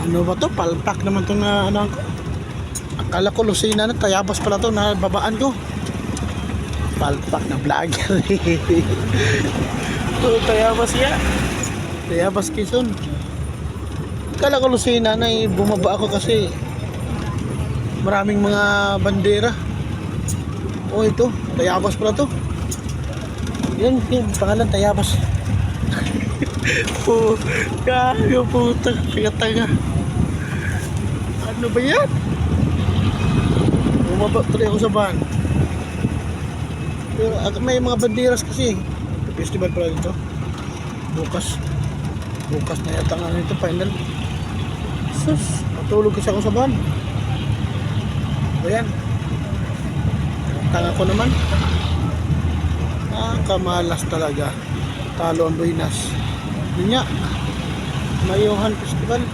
Ano ba to? Palpak naman to na ano ko. Akala ko Lucena na, Tayabas pala to na babaan ko. Palpak na vlogger. Oh, Tayabas ya. Tayabas Quezon. Akala ko Lucena na bumaba ako kasi maraming mga bandera. Oh, ito, Tayabas pala to. Yan, yung pangalan Tayabas. Oh, kayo puta, tanga-tanga. Ano ba yan? Bumaba tuloy ako sa van. Pero may mga banderas kasi. Festival pala dito. Bukas na yata nga nito, final. Sus, matulog kasi ako sa van. Ayan. Tanga ko naman. Kamalas talaga. Talo ang Buenas. Yun nga, Mayuhan Festival.